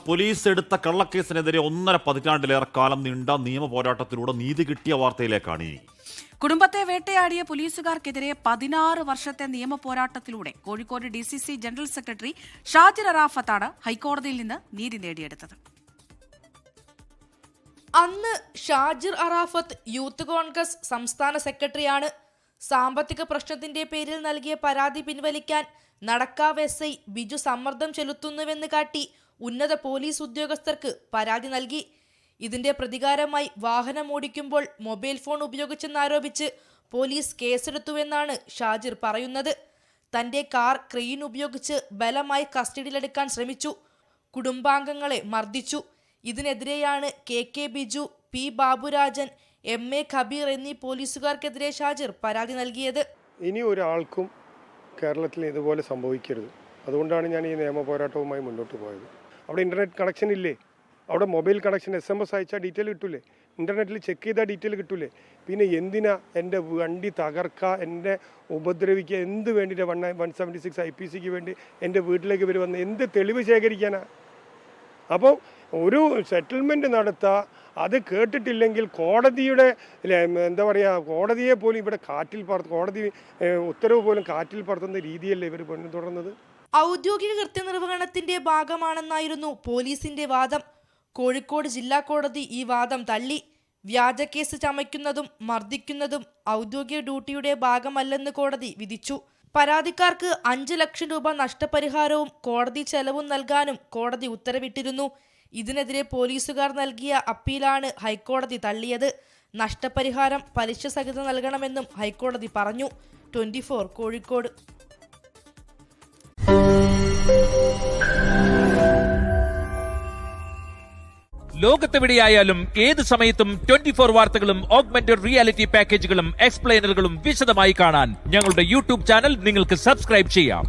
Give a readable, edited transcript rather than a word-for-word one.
Police എടുത്ത കള്ളക്കേസിനെതിരെ 1.5 പതിറ്റാണ്ടിലേറെ കാലം നീണ്ട നിയമ പോരാട്ടത്തിലൂടെ നീതി കിട്ടിയ വാർത്തയിലേക്കാണ് ഇനി. കുടുംബത്തെ വേട്ടയാടിയ പോലീസുകാർക്കെതിരെ 16 വർഷത്തെ നിയമ പോരാട്ടത്തിലൂടെ Kozhikode DCC general secretary Shajir അറാഫത്താണ് ഹൈക്കോടതിയിൽ നിന്ന് നീതി നേടിയെടുത്തത്. അന്ന് ഷാജിർ അറാഫത്ത് യൂത്ത് കോൺഗ്രസ് സംസ്ഥാന സെക്രട്ടറിയാണ്. സാമ്പത്തിക പ്രശ്നത്തിന്റെ പേരിൽ നൽകിയ പരാതി പിൻവലിക്കാൻ നടക്കാവ് SI ബിജു സമ്മർദ്ദം ചെലുത്തുന്നുവെന്ന് കാട്ടി ഉന്നത പോലീസ് ഉദ്യോഗസ്ഥർക്ക് പരാതി നൽകി. ഇതിന്റെ പ്രതികാരമായി വാഹനം ഓടിക്കുമ്പോൾ മൊബൈൽ ഫോൺ ഉപയോഗിച്ചെന്നാരോപിച്ച് പോലീസ് കേസെടുത്തുവെന്നാണ് ഷാജിർ പറയുന്നത്. തന്റെ കാർ ക്രെയിൻ ഉപയോഗിച്ച് ബലമായി കസ്റ്റഡിയിലെടുക്കാൻ ശ്രമിച്ചു, കുടുംബാംഗങ്ങളെ മർദ്ദിച്ചു. ഇതിനെതിരെയാണ് KK Biju, P Baburajan, MA Kabeer എന്നീ പോലീസുകാർക്കെതിരെ ഷാജിർ പരാതി നൽകിയത്. ഇനി ഒരാൾക്കും കേരളത്തിൽ ഇതുപോലെ സംഭവിക്കരുത്. അതുകൊണ്ടാണ് ഞാൻ ഈ നിയമ പോരാട്ടവുമായി മുന്നോട്ട് പോയത്. അവിടെ ഇൻ്റർനെറ്റ് കണക്ഷൻ ഇല്ലേ, അവിടെ മൊബൈൽ കണക്ഷൻ SMS അയച്ചാൽ ഡീറ്റെയിൽ കിട്ടൂലേ, ഇൻ്റർനെറ്റിൽ ചെക്ക് ചെയ്താൽ ഡീറ്റെയിൽ കിട്ടൂലേ. പിന്നെ എന്തിനാ എൻ്റെ വണ്ടി തകർക്കുക, എന്നെ ഉപദ്രവിക്കുക, എന്ത് വേണ്ടിയിട്ട് 176 IPCക്ക് വേണ്ടി എൻ്റെ വീട്ടിലേക്ക് വരുമെന്ന് എന്ത് തെളിവ് ശേഖരിക്കാനാ? അപ്പോൾ ഒരു സെറ്റിൽമെൻറ്റ് നടത്തുക, അത് കേട്ടിട്ടില്ലെങ്കിൽ കോടതിയുടെ എന്താ പറയുക, കോടതിയെ പോലും ഇവിടെ കോടതി ഉത്തരവ് പോലും കാറ്റിൽ പറത്തുന്ന രീതിയല്ലേ ഇവർ തുടർന്നത്. ഔദ്യോഗിക കൃത്യനിർവഹണത്തിന്റെ ഭാഗമാണെന്നായിരുന്നു പോലീസിന്റെ വാദം. കോഴിക്കോട് ജില്ലാ കോടതി ഈ വാദം തള്ളി. വ്യാജക്കേസ് ചമയ്ക്കുന്നതും മർദ്ദിക്കുന്നതും ഔദ്യോഗിക ഡ്യൂട്ടിയുടെ ഭാഗമല്ലെന്ന് കോടതി വിധിച്ചു. പരാതിക്കാർക്ക് 5 ലക്ഷം രൂപ നഷ്ടപരിഹാരവും കോടതി ചെലവും നൽകാനും കോടതി ഉത്തരവിട്ടിരുന്നു. ഇതിനെതിരെ പോലീസുകാർ നൽകിയ അപ്പീലാണ് ഹൈക്കോടതി തള്ളിയത്. നഷ്ടപരിഹാരം പലിശ സഹിതം നൽകണമെന്നും ഹൈക്കോടതി പറഞ്ഞു. 24 കോഴിക്കോട്. ലോകത്തെവിടെയായാലും ഏത് സമയത്തും 24 വാർത്തകളും ഓഗ്മെന്റഡ് റിയാലിറ്റി പാക്കേജുകളും എക്സ്പ്ലെയിനറുകളും വിശദമായി കാണാൻ ഞങ്ങളുടെ YouTube ചാനൽ നിങ്ങൾക്ക് സബ്സ്ക്രൈബ് ചെയ്യാം.